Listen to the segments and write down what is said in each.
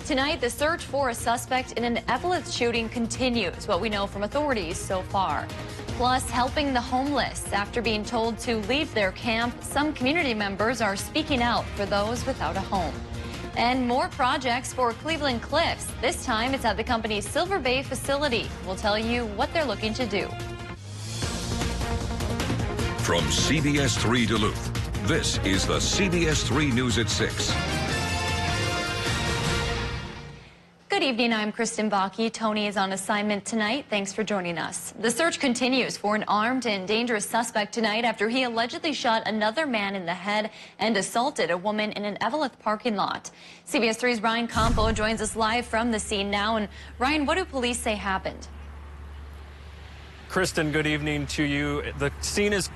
Tonight, the search for a suspect in an Evelyn shooting continues, what we know from authorities so far. Plus, helping the homeless. After being told to leave their camp, some community members are speaking out for those without a home. And more projects for Cleveland Cliffs. This time, it's at the company's Silver Bay facility. We'll tell you what they're looking to do. From CBS3 Duluth, this is the CBS3 News at 6. Good evening, I'm Kristen Bakke. Tony is on assignment tonight. Thanks for joining us. The search continues for an armed and dangerous suspect tonight after he allegedly shot another man in the head and assaulted a woman in an Evelyn parking lot. CBS3's Ryan Campo joins us live from the scene now. And Ryan, what do police say happened? Kristen, good evening to you. The scene is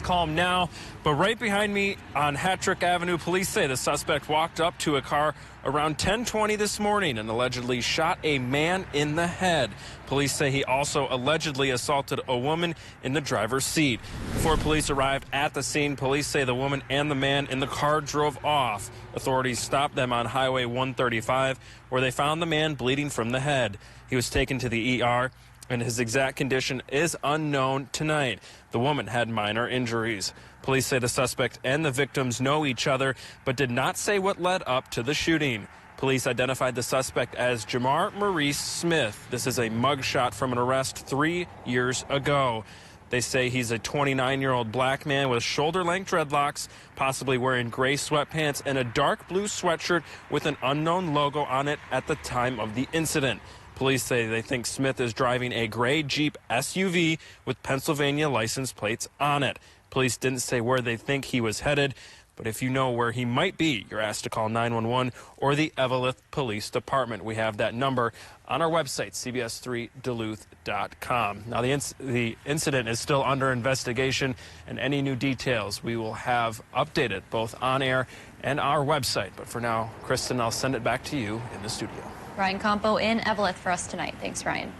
calm now, but right behind me on Hattrick Avenue, police say the suspect walked up to a car around 10:20 this morning and allegedly shot a man in the head. Police say he also allegedly assaulted a woman in the driver's seat. Before police arrived at the scene, police say the woman and the man in the car drove off. Authorities stopped them on Highway 135, where they found the man bleeding from the head. He was taken to the ER, and his exact condition is unknown tonight. The woman had minor injuries. Police say the suspect and the victims know each other, but did not say what led up to the shooting. Police identified the suspect as Jamar Maurice Smith. This is a mugshot from an arrest 3 years ago. They say he's a 29-year-old black man with shoulder-length dreadlocks, possibly wearing gray sweatpants and a dark blue sweatshirt with an unknown logo on it at the time of the incident. Police say they think Smith is driving a gray Jeep SUV with Pennsylvania license plates on it. Police didn't say where they think he was headed, but if you know where he might be, you're asked to call 911 or the Evelyn Police Department. We have that number on our website, cbs3duluth.com. Now, the incident is still under investigation, and any new details we will have updated both on air and our website. But for now, Kristen, I'll send it back to you in the studio. Ryan Campo in Evelyn for us tonight. Thanks, Ryan.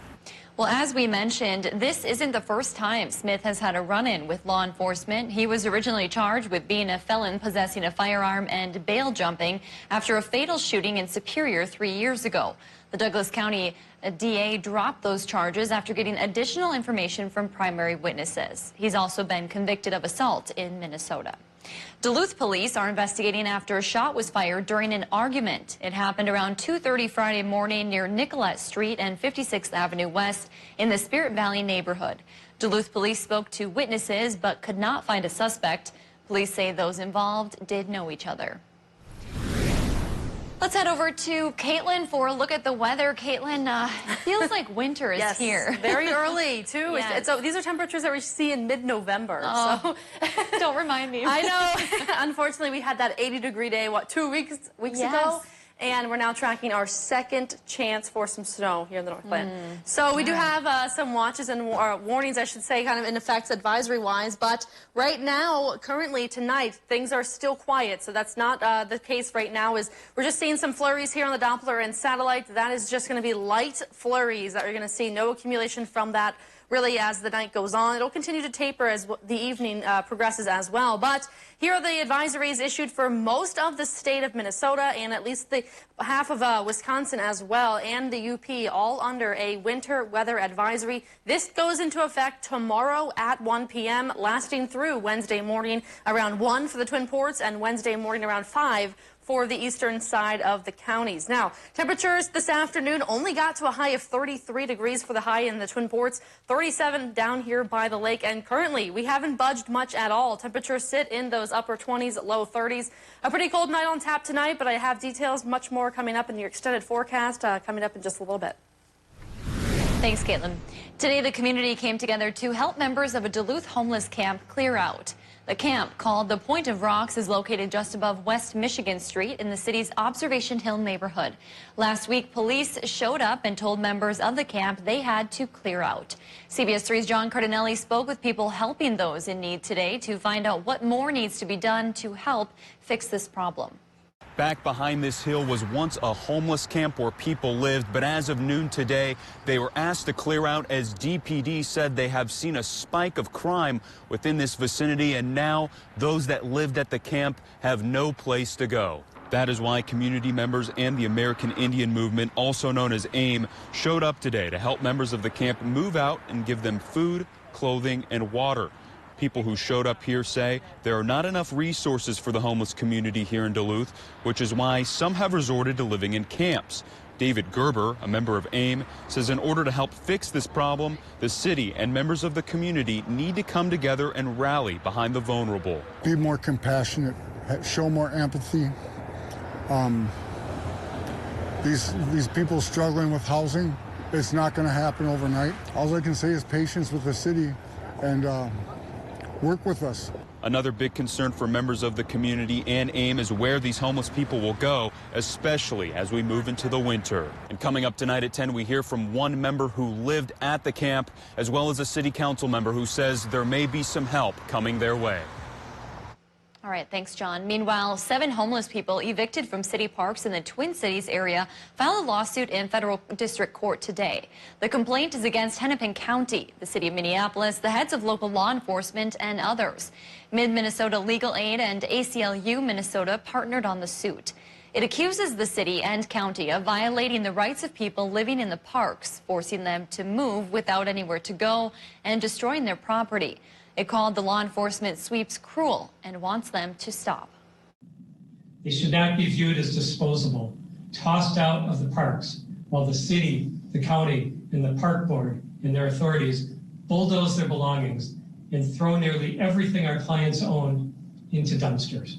Well, as we mentioned, this isn't the first time Smith has had a run-in with law enforcement. He was originally charged with being a felon, possessing a firearm, and bail jumping after a fatal shooting in Superior 3 years ago. The Douglas County DA dropped those charges after getting additional information from primary witnesses. He's also been convicted of assault in Minnesota. Duluth police are investigating after a shot was fired during an argument. It happened around 2:30 Friday morning near Nicollet Street and 56th Avenue West in the Spirit Valley neighborhood. Duluth police spoke to witnesses but could not find a suspect. Police say those involved did know each other. Let's head over to Caitlin for a look at the weather. Caitlin, feels like winter is yes, here. Very early, too. Yes. So these are temperatures that we see in mid-November. Oh, so. Don't remind me. I know. Unfortunately, we had that 80-degree day, 2 weeks ago? And we're now tracking our second chance for some snow here in the Northland. So we do have some watches and warnings, I should say, kind of in effect advisory-wise. But right now, currently tonight, things are still quiet. So that's not the case right now. We're just seeing some flurries here on the Doppler and satellite. That is just going to be light flurries that you're going to see. No accumulation from that. Really, as the night goes on, it'll continue to taper as the evening progresses as well. But here are the advisories issued for most of the state of Minnesota and at least the half of Wisconsin as well, and the UP, all under a winter weather advisory. This goes into effect tomorrow at 1 p.m., lasting through Wednesday morning around 1 for the Twin Ports and Wednesday morning around 5 for the eastern side of the counties. Now, temperatures this afternoon only got to a high of 33 degrees for the high in the Twin Ports, 37 down here by the lake, and currently we haven't budged much at all. Temperatures sit in those upper 20s, low 30s. A pretty cold night on tap tonight, but I have details much more coming up in your extended forecast coming up in just a little bit. Thanks, Caitlin. Today, the community came together to help members of a Duluth homeless camp clear out. The camp, called the Point of Rocks, is located just above West Michigan Street in the city's Observation Hill neighborhood. Last week, police showed up and told members of the camp they had to clear out. CBS3's John Cardinelli spoke with people helping those in need today to find out what more needs to be done to help fix this problem. Back behind this hill was once a homeless camp where people lived, but as of noon today, they were asked to clear out as DPD said they have seen a spike of crime within this vicinity, and now those that lived at the camp have no place to go. That is why community members and the American Indian Movement, also known as AIM, showed up today to help members of the camp move out and give them food, clothing, and water. People who showed up here say there are not enough resources for the homeless community here in Duluth, which is why some have resorted to living in camps. David Gerber, a member of AIM, says in order to help fix this problem, the city and members of the community need to come together and rally behind the vulnerable. Be more compassionate, show more empathy. These people struggling with housing, it's not going to happen overnight. All I can say is patience with the city and work with us. Another big concern for members of the community and AIM is where these homeless people will go, especially as we move into the winter. And coming up tonight at 10, we hear from one member who lived at the camp, as well as a city council member who says there may be some help coming their way. All right, thanks, John. Meanwhile, 7 homeless people evicted from city parks in the Twin Cities area filed a lawsuit in federal district court today. The complaint is against Hennepin County, the city of Minneapolis, the heads of local law enforcement, and others. Mid-Minnesota Legal Aid and ACLU Minnesota partnered on the suit. It accuses the city and county of violating the rights of people living in the parks, forcing them to move without anywhere to go, and destroying their property. It called the law enforcement sweeps cruel and wants them to stop. They should not be viewed as disposable, tossed out of the parks, while the city, the county, and the park board and their authorities bulldoze their belongings and throw nearly everything our clients own into dumpsters.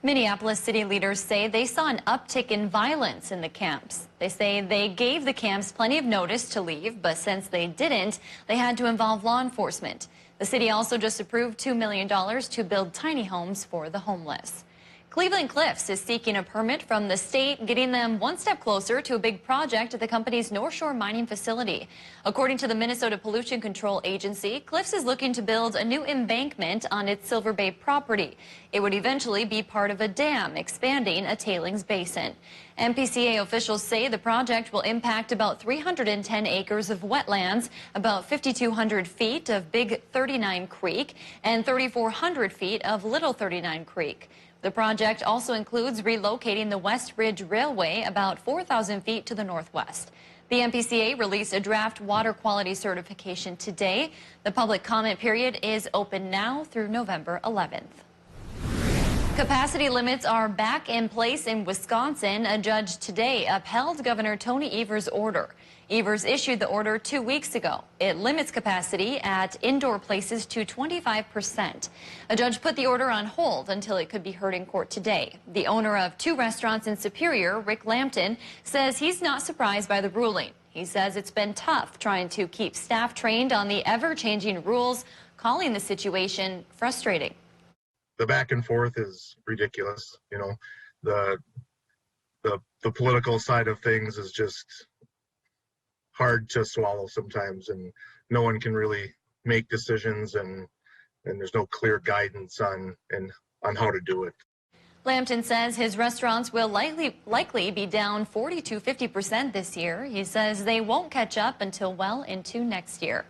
Minneapolis city leaders say they saw an uptick in violence in the camps. They say they gave the camps plenty of notice to leave, but since they didn't, they had to involve law enforcement. The city also just approved $2 million to build tiny homes for the homeless. Cleveland Cliffs is seeking a permit from the state, getting them one step closer to a big project at the company's North Shore mining facility. According to the Minnesota Pollution Control Agency, Cliffs is looking to build a new embankment on its Silver Bay property. It would eventually be part of a dam, expanding a tailings basin. MPCA officials say the project will impact about 310 acres of wetlands, about 5,200 feet of Big 39 Creek, and 3,400 feet of Little 39 Creek. The project also includes relocating the West Ridge Railway about 4,000 feet to the northwest. The MPCA released a draft water quality certification today. The public comment period is open now through November 11th. Capacity limits are back in place in Wisconsin. A judge today upheld Governor Tony Evers' order. Evers issued the order 2 weeks ago. It limits capacity at indoor places to 25%. A judge put the order on hold until it could be heard in court today. The owner of 2 restaurants in Superior, Rick Lampton, says he's not surprised by the ruling. He says it's been tough trying to keep staff trained on the ever-changing rules, calling the situation frustrating. The back and forth is ridiculous. You know, the political side of things is just hard to swallow sometimes, and no one can really make decisions, and there's no clear guidance on how to do it. Lampton says his restaurants will likely be down 40 to 50% this year. He says they won't catch up until well into next year.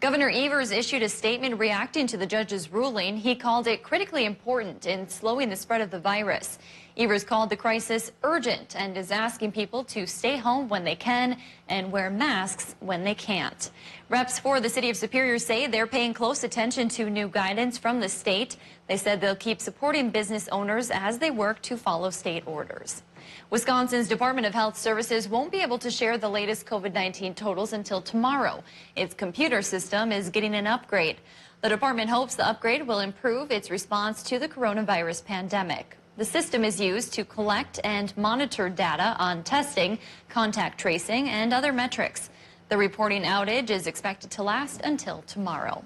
Governor Evers issued a statement reacting to the judge's ruling. He called it critically important in slowing the spread of the virus. Evers called the crisis urgent and is asking people to stay home when they can and wear masks when they can't. Reps for the city of Superior say they're paying close attention to new guidance from the state. They said they'll keep supporting business owners as they work to follow state orders. Wisconsin's Department of Health Services won't be able to share the latest COVID-19 totals until tomorrow. Its computer system is getting an upgrade. The department hopes the upgrade will improve its response to the coronavirus pandemic. The system is used to collect and monitor data on testing, contact tracing, and other metrics. The reporting outage is expected to last until tomorrow.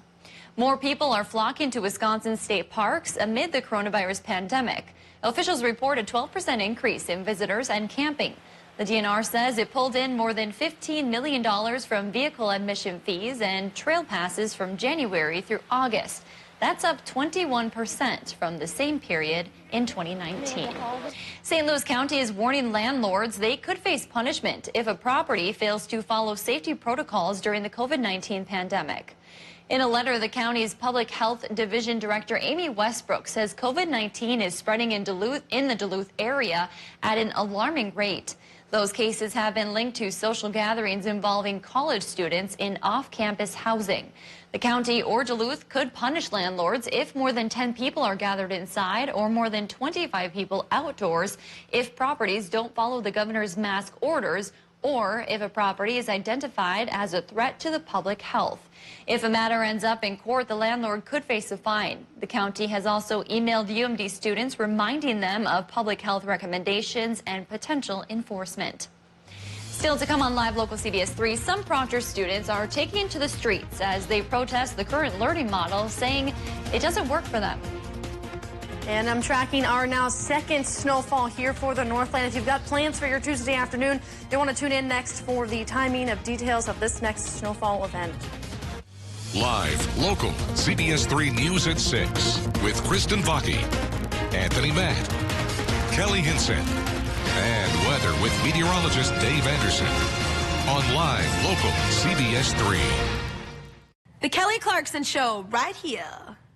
More people are flocking to Wisconsin state parks amid the coronavirus pandemic. Officials report a 12% increase in visitors and camping. The DNR says it pulled in more than $15 million from vehicle admission fees and trail passes from January through August. That's up 21% from the same period in 2019. St. Louis County is warning landlords they could face punishment if a property fails to follow safety protocols during the COVID-19 pandemic. In a letter, the county's Public Health Division Director Amy Westbrook says COVID-19 is spreading in the Duluth area at an alarming rate. Those cases have been linked to social gatherings involving college students in off-campus housing. The county or Duluth could punish landlords if more than 10 people are gathered inside or more than 25 people outdoors if properties don't follow the governor's mask orders or if a property is identified as a threat to the public health. If a matter ends up in court, the landlord could face a fine. The county has also emailed UMD students reminding them of public health recommendations and potential enforcement. Still to come on Live Local CBS 3, some Proctor students are taking to the streets as they protest the current learning model, saying it doesn't work for them. And I'm tracking our now second snowfall here for the Northland. If you've got plans for your Tuesday afternoon, you'll want to tune in next for the timing of details of this next snowfall event. Live, local, CBS 3 News at 6 with Kristen Vaki, Anthony Matt, Kelly Hinson, and weather with meteorologist Dave Anderson on Live, local, CBS 3. The Kelly Clarkson Show right here.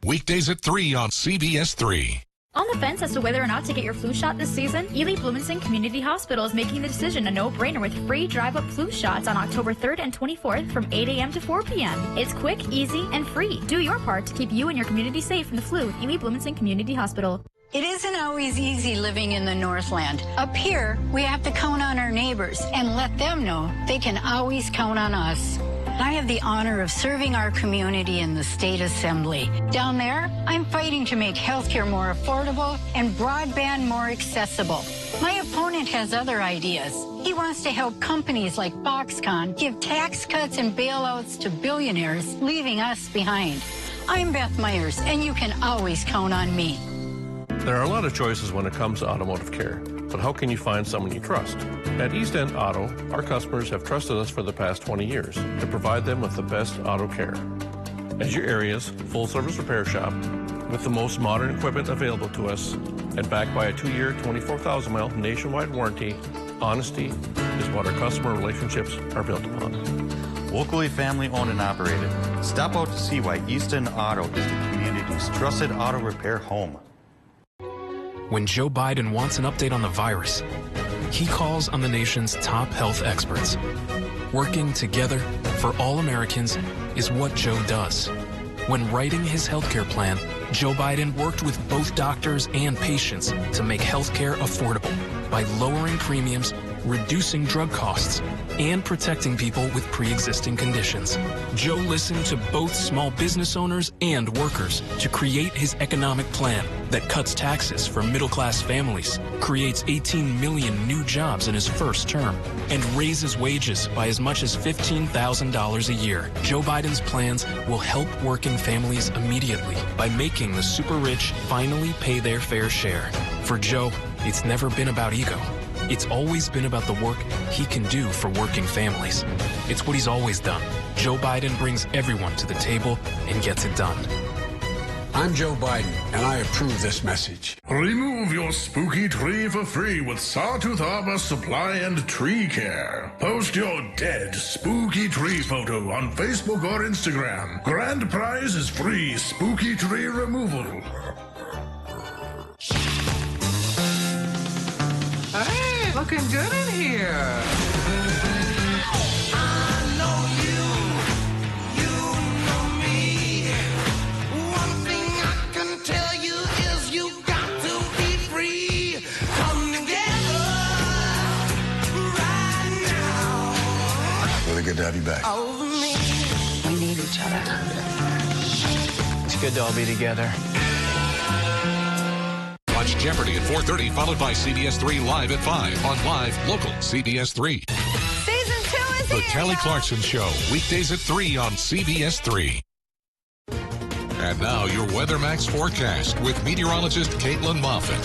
Weekdays at 3 on CBS 3. On the fence as to whether or not to get your flu shot this season? Ely Bloomington Community Hospital is making the decision a no-brainer with free drive-up flu shots on October 3rd and 24th from 8 a.m. to 4 p.m. It's quick, easy, and free. Do your part to keep you and your community safe from the flu with Ely Bloomington Community Hospital. It isn't always easy living in the Northland. Up here, we have to count on our neighbors and let them know they can always count on us. I have the honor of serving our community in the State Assembly. Down there, I'm fighting to make healthcare more affordable and broadband more accessible. My opponent has other ideas. He wants to help companies like Foxconn give tax cuts and bailouts to billionaires, leaving us behind. I'm Beth Myers, and you can always count on me. There are a lot of choices when it comes to automotive care, but how can you find someone you trust? At East End Auto, our customers have trusted us for the past 20 years to provide them with the best auto care. As your area's full-service repair shop, with the most modern equipment available to us, and backed by a 2-year, 24,000-mile nationwide warranty, honesty is what our customer relationships are built upon. Locally family-owned and operated. Stop out to see why East End Auto is the community's trusted auto repair home. When Joe Biden wants an update on the virus, he calls on the nation's top health experts. Working together for all Americans is what Joe does. When writing his healthcare plan, Joe Biden worked with both doctors and patients to make healthcare affordable by lowering premiums, reducing drug costs, and protecting people with pre-existing conditions. Joe listened to both small business owners and workers to create his economic plan that cuts taxes for middle-class families, creates 18 million new jobs in his first term, and raises wages by as much as $15,000 a year. Joe Biden's plans will help working families immediately by making the super rich finally pay their fair share. For Joe, it's never been about ego. It's always been about the work he can do for working families. It's what he's always done. Joe Biden brings everyone to the table and gets it done. I'm Joe Biden, and I approve this message. Remove your spooky tree for free with Sawtooth Arbor Supply and Tree Care. Post your dead spooky tree photo on Facebook or Instagram. Grand prize is free spooky tree removal. Hey, looking good in here. Good to have you back. We need each other. It's good to all be together. Watch Jeopardy at 4:30, followed by CBS 3 Live at 5 on Live, local, CBS 3. Season 2 is The here, Kelly y'all. Clarkson Show, weekdays at 3 on CBS 3. And now your Weather Max forecast with meteorologist Caitlin Moffitt.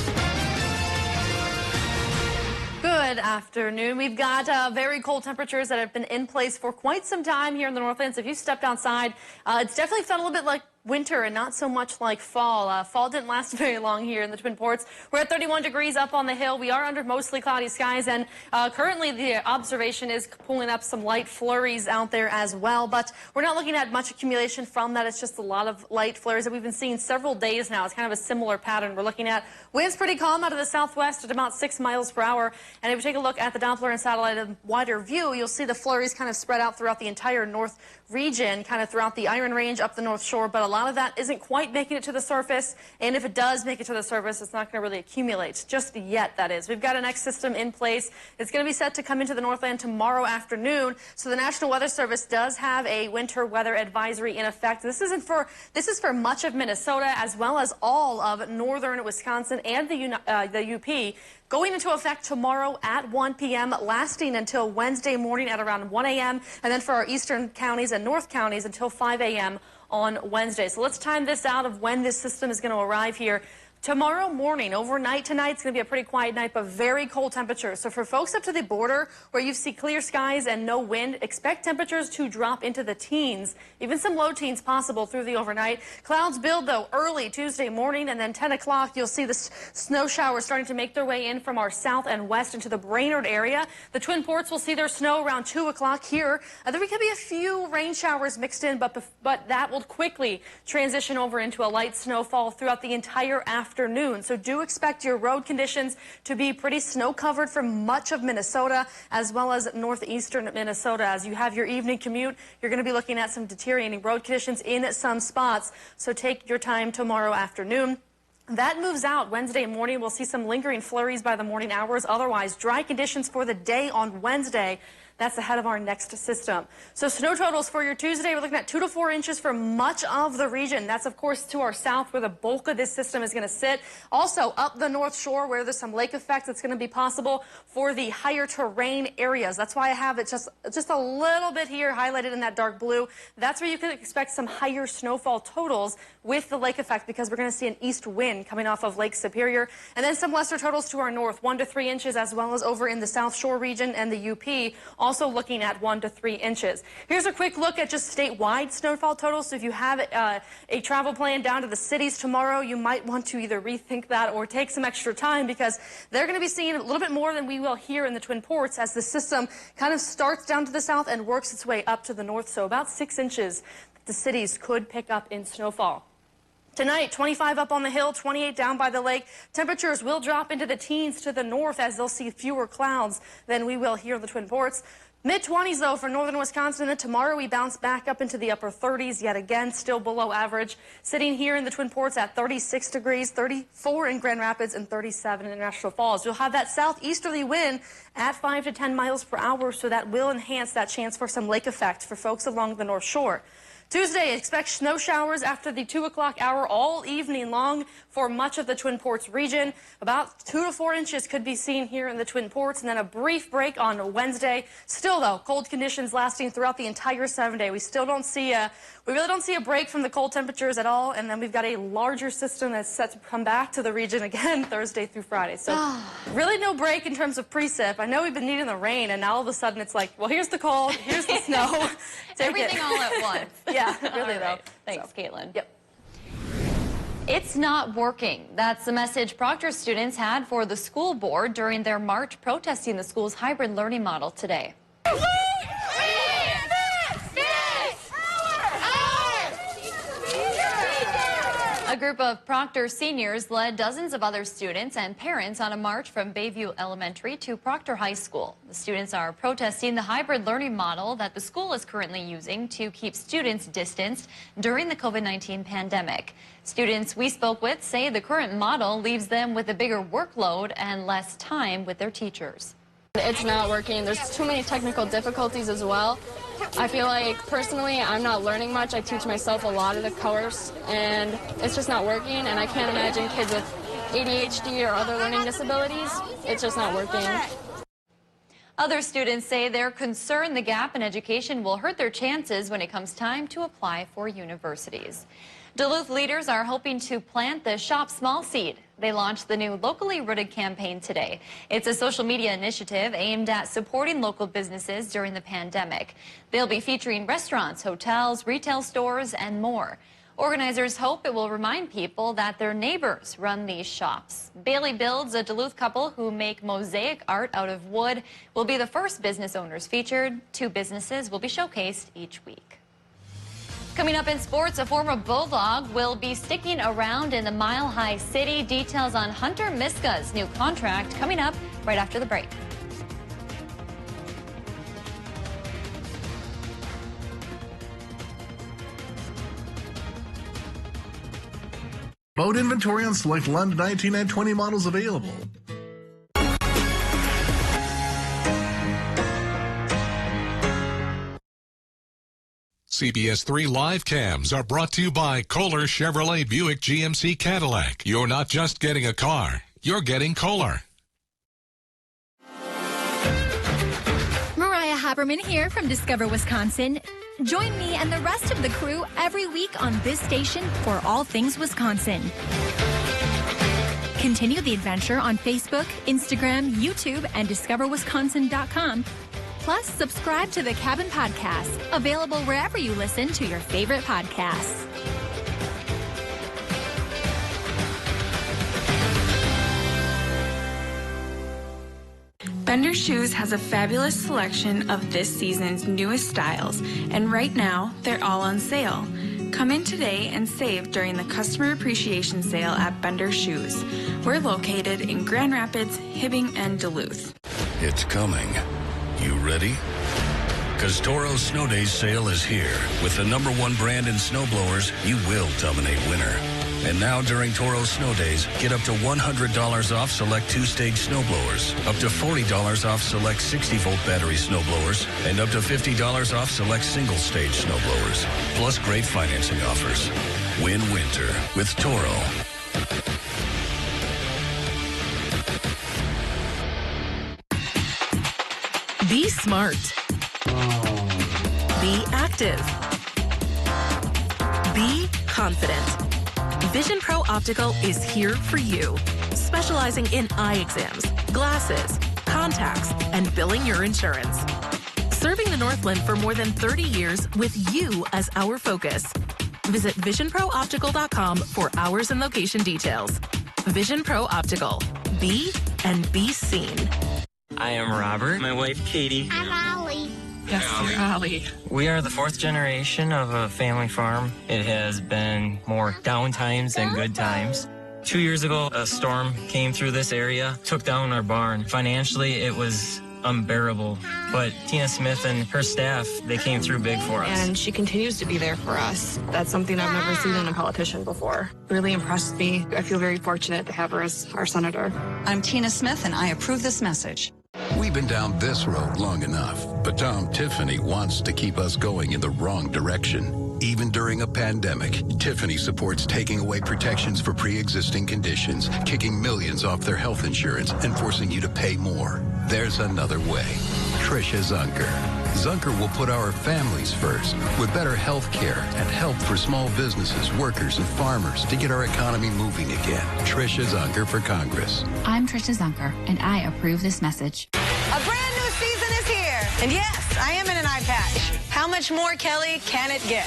Good afternoon. We've got very cold temperatures that have been in place for quite some time here in the Northlands. If you stepped outside, it's definitely felt a little bit like winter and not so much like fall. Fall didn't last very long here in the Twin Ports. We're at 31 degrees up on the hill. We are under mostly cloudy skies, and currently the observation is pulling up some light flurries out there as well, but we're not looking at much accumulation from that. It's just a lot of light flurries that we've been seeing several days now. It's kind of a similar pattern we're looking at. Winds pretty calm out of the southwest at about 6 miles per hour, and if you take a look at the Doppler and satellite in wider view, you'll see the flurries kind of spread out throughout the entire north region, kind of throughout the Iron Range up the North Shore, but a lot of that isn't quite making it to the surface, and if it does make it to the surface, it's not going to really accumulate just yet, that is. We've got a next system in place. It's going to be set to come into the Northland tomorrow afternoon, so the National Weather Service does have a winter weather advisory in effect. This is for much of Minnesota as well as all of northern Wisconsin and the UP, going into effect tomorrow at 1 p.m., lasting until Wednesday morning at around 1 a.m., and then for our eastern counties and north counties until 5 a.m. on Wednesday. So let's time this out of when this system is going to arrive here. Tomorrow morning, overnight tonight, it's going to be a pretty quiet night, but very cold temperatures. So for folks up to the border where you see clear skies and no wind, expect temperatures to drop into the teens, even some low teens possible through the overnight. Clouds build, though, early Tuesday morning, and then 10 o'clock, you'll see the snow showers starting to make their way in from our south and west into the Brainerd area. The Twin Ports will see their snow around 2 o'clock here. There could be a few rain showers mixed in, but that will quickly transition over into a light snowfall throughout the entire afternoon. So do expect your road conditions to be pretty snow-covered for much of Minnesota as well as northeastern Minnesota. As you have your evening commute, you're going to be looking at some deteriorating road conditions in some spots. So take your time tomorrow afternoon. That moves out Wednesday morning. We'll see some lingering flurries by the morning hours. Otherwise, dry conditions for the day on Wednesday. That's ahead of our next system. So snow totals for your Tuesday, we're looking at 2 to 4 inches for much of the region. That's, of course, to our south where the bulk of this system is going to sit. Also, up the North Shore where there's some lake effects, it's going to be possible for the higher terrain areas. That's why I have it just a little bit here highlighted in that dark blue. That's where you can expect some higher snowfall totals with the lake effect, because we're going to see an east wind coming off of Lake Superior. And then some lesser totals to our north, 1 to 3 inches, as well as over in the South Shore region and the UP, also looking at 1 to 3 inches. Here's a quick look at just statewide snowfall totals. So if you have a travel plan down to the cities tomorrow, you might want to either rethink that or take some extra time, because they're going to be seeing a little bit more than we will here in the Twin Ports as the system kind of starts down to the south and works its way up to the north. So about 6 inches the cities could pick up in snowfall. Tonight, 25 up on the hill, 28 down by the lake. Temperatures will drop into the teens to the north as they'll see fewer clouds than we will here in the Twin Ports. Mid-20s, though, for northern Wisconsin. And tomorrow we bounce back up into the upper 30s yet again, still below average. Sitting here in the Twin Ports at 36 degrees, 34 in Grand Rapids, and 37 in National Falls. You'll have that southeasterly wind at 5 to 10 miles per hour, so that will enhance that chance for some lake effect for folks along the North Shore. Tuesday, expect snow showers after the 2 o'clock hour all evening long for much of the Twin Ports region. About 2 to 4 inches could be seen here in the Twin Ports, and then a brief break on Wednesday. Still, though, cold conditions lasting throughout the entire 7-day. We really don't see a break from the cold temperatures at all, and then we've got a larger system that's set to come back to the region again Thursday through Friday. So really no break in terms of precip. I know we've been needing the rain, and now all of a sudden it's like, well, here's the cold, here's the snow. Everything all at once. Yeah, really, though. Thanks, Caitlin. Yep. It's not working. That's the message Proctor students had for the school board during their march protesting the school's hybrid learning model today. A group of Proctor seniors led dozens of other students and parents on a march from Bayview Elementary to Proctor High School. The students are protesting the hybrid learning model that the school is currently using to keep students distanced during the COVID-19 pandemic. Students we spoke with say the current model leaves them with a bigger workload and less time with their teachers. It's not working. There's too many technical difficulties as well. I feel like, personally, I'm not learning much. I teach myself a lot of the course, and it's just not working, and I can't imagine kids with ADHD or other learning disabilities. It's just not working. Other students say they're concerned the gap in education will hurt their chances when it comes time to apply for universities. Duluth leaders are hoping to plant the Shop Small seed. They launched the new Locally Rooted campaign today. It's a social media initiative aimed at supporting local businesses during the pandemic. They'll be featuring restaurants, hotels, retail stores, and more. Organizers hope it will remind people that their neighbors run these shops. Bailey Builds, a Duluth couple who make mosaic art out of wood, will be the first business owners featured. 2 businesses will be showcased each week. Coming up in sports, a former Bulldog will be sticking around in the Mile High City. Details on Hunter Miska's new contract coming up right after the break. Boat inventory on select Lund 19 and 20 models available. CBS3 live cams are brought to you by Kohler Chevrolet Buick GMC Cadillac. You're not just getting a car, you're getting Kohler. Mariah Haberman here from Discover Wisconsin. Join me and the rest of the crew every week on this station for all things Wisconsin. Continue the adventure on Facebook, Instagram, YouTube, and discoverwisconsin.com. Plus, subscribe to the Cabin Podcast, available wherever you listen to your favorite podcasts. Bender Shoes has a fabulous selection of this season's newest styles, and right now, they're all on sale. Come in today and save during the Customer Appreciation Sale at Bender Shoes. We're located in Grand Rapids, Hibbing, and Duluth. It's coming. You ready? Because Toro's Snow Days sale is here. With the #1 brand in snowblowers, you will dominate winter. And now during Toro's Snow Days, get up to $100 off select 2-stage snowblowers, up to $40 off select 60-volt battery snowblowers, and up to $50 off select single-stage snowblowers. Plus great financing offers. Win winter with Toro. Be smart. Be active. Be confident. Vision Pro Optical is here for you, specializing in eye exams, glasses, contacts, and billing your insurance. Serving the Northland for more than 30 years with you as our focus. Visit visionprooptical.com for hours and location details. Vision Pro Optical. Be and be seen. I am Robert. My wife, Katie. I'm Ollie. Yes, you're Ollie. We are the 4th generation of a family farm. It has been more down times than good times. 2 years ago, a storm came through this area, took down our barn. Financially, it was unbearable. But Tina Smith and her staff, they came through big for us. And she continues to be there for us. That's something I've never seen in a politician before. Really impressed me. I feel very fortunate to have her as our senator. I'm Tina Smith, and I approve this message. We've been down this road long enough, but Tom Tiffany wants to keep us going in the wrong direction. Even during a pandemic, Tiffany supports taking away protections for pre-existing conditions, kicking millions off their health insurance, and forcing you to pay more. There's another way. Tricia Zunker. Zunker will put our families first with better health care and help for small businesses, workers, and farmers to get our economy moving again. Tricia Zunker for Congress. I'm Tricia Zunker, and I approve this message. A brand new season is here. And yes, I am in an eye patch. How much more, Kelly, can it get?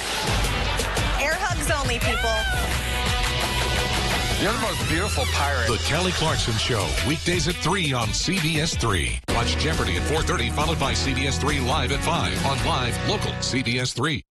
Air hugs only, people. You're the most beautiful pirate. The Kelly Clarkson Show, weekdays at 3 on CBS3. Watch Jeopardy at 4:30, followed by CBS3 Live at 5 on Live Local CBS3.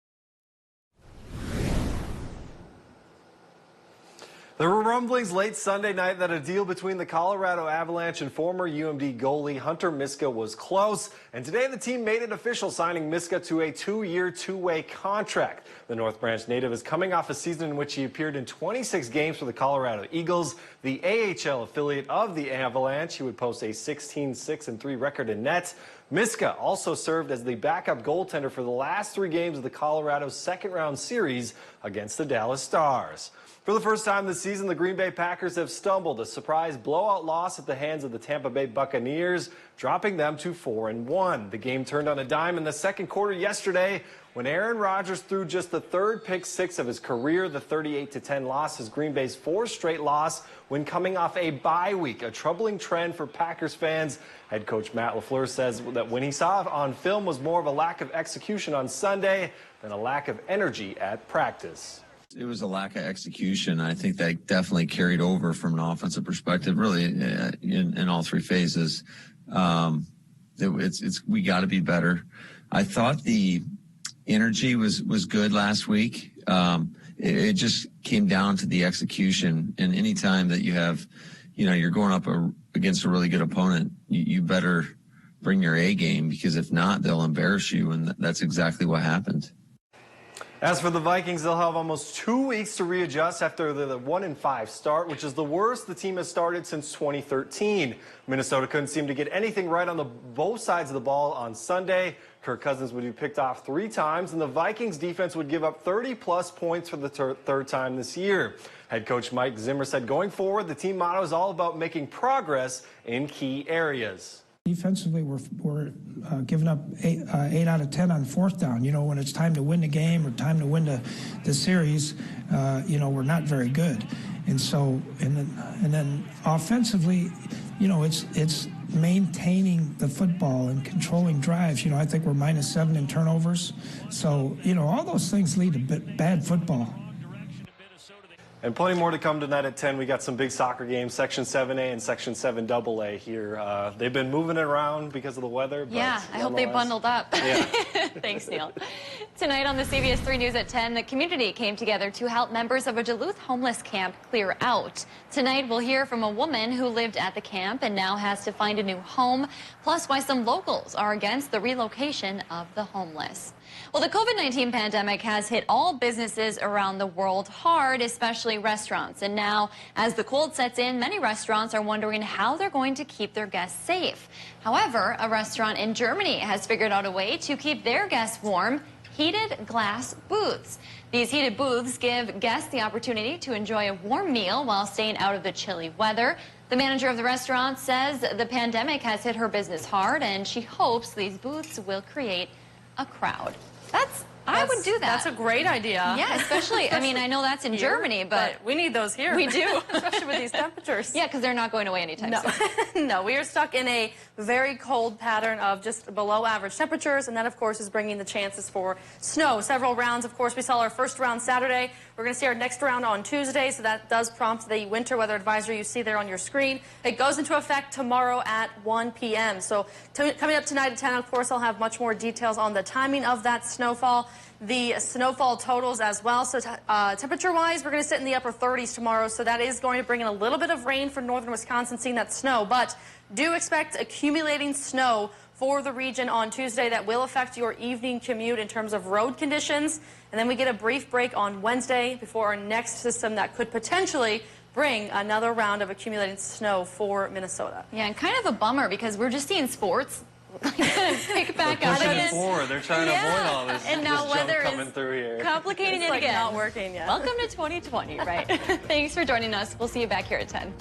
There were rumblings late Sunday night that a deal between the Colorado Avalanche and former UMD goalie Hunter Miska was close, and today the team made it official, signing Miska to a 2-year, 2-way contract. The North Branch native is coming off a season in which he appeared in 26 games for the Colorado Eagles, the AHL affiliate of the Avalanche. He would post a 16-6-3 record in net. Miska also served as the backup goaltender for the last 3 games of the Colorado second-round series against the Dallas Stars. For the first time this season, the Green Bay Packers have stumbled. A surprise blowout loss at the hands of the Tampa Bay Buccaneers, dropping them to 4-1. The game turned on a dime in the second quarter yesterday when Aaron Rodgers threw just the 3rd pick 6 of his career. The 38-10 loss is Green Bay's 4th straight loss when coming off a bye week, a troubling trend for Packers fans. Head coach Matt LaFleur says that when he saw on film was more of a lack of execution on Sunday than a lack of energy at practice. It was a lack of execution. I think that definitely carried over from an offensive perspective, really, in all three phases. We got to be better. I thought the energy was good last week. It just came down to the execution. And any time that you have, you're going up against a really good opponent, you better bring your A game, because if not, they'll embarrass you. And that's exactly what happened. As for the Vikings, they'll have almost 2 weeks to readjust after the 1-5 start, which is the worst the team has started since 2013. Minnesota couldn't seem to get anything right on both sides of the ball on Sunday. Kirk Cousins would be picked off 3 times, and the Vikings defense would give up 30-plus points for the third time this year. Head coach Mike Zimmer said going forward, the team motto is all about making progress in key areas. Defensively, we're giving up 8 out of 10 on fourth down. When it's time to win the game or time to win the series, we're not very good. And so, and then offensively, it's maintaining the football and controlling drives. I think we're -7 in turnovers. So, all those things lead to bad football. And plenty more to come tonight at 10. We got some big soccer games, Section 7A and Section 7AA here. They've been moving it around because of the weather. But yeah, I hope they bundled up. Yeah. Thanks, Neil. Tonight on the CBS3 News at 10, the community came together to help members of a Duluth homeless camp clear out. Tonight, we'll hear from a woman who lived at the camp and now has to find a new home, plus why some locals are against the relocation of the homeless. Well, the COVID-19 pandemic has hit all businesses around the world hard, especially restaurants. And now, as the cold sets in, many restaurants are wondering how they're going to keep their guests safe. However, a restaurant in Germany has figured out a way to keep their guests warm: heated glass booths. These heated booths give guests the opportunity to enjoy a warm meal while staying out of the chilly weather. The manager of the restaurant says the pandemic has hit her business hard, and she hopes these booths will create a crowd. I would do that. That's a great idea. Yeah, especially, I mean, I know that's in here, Germany, but we need those here. We do. Especially with these temperatures. Yeah, because they're not going away anytime soon. No, we are stuck in a very cold pattern of just below average temperatures, and that, of course, is bringing the chances for snow. Several rounds, of course. We saw our first round Saturday. We're going to see our next round on Tuesday, so that does prompt the winter weather advisory you see there on your screen. It goes into effect tomorrow at 1 p.m. So coming up tonight at 10, of course, I'll have much more details on the timing of that snowfall, the snowfall totals as well. So temperature-wise, we're going to sit in the upper 30s tomorrow, so that is going to bring in a little bit of rain for northern Wisconsin, seeing that snow. But do expect accumulating snow for the region on Tuesday that will affect your evening commute in terms of road conditions. And then we get a brief break on Wednesday before our next system that could potentially bring another round of accumulating snow for Minnesota. Yeah, and kind of a bummer because we're just seeing sports pick back up. They're trying to avoid all this. And now weather coming through here. Complicating it's it again. Not working yet. Welcome to 2020, right? Thanks for joining us. We'll see you back here at 10.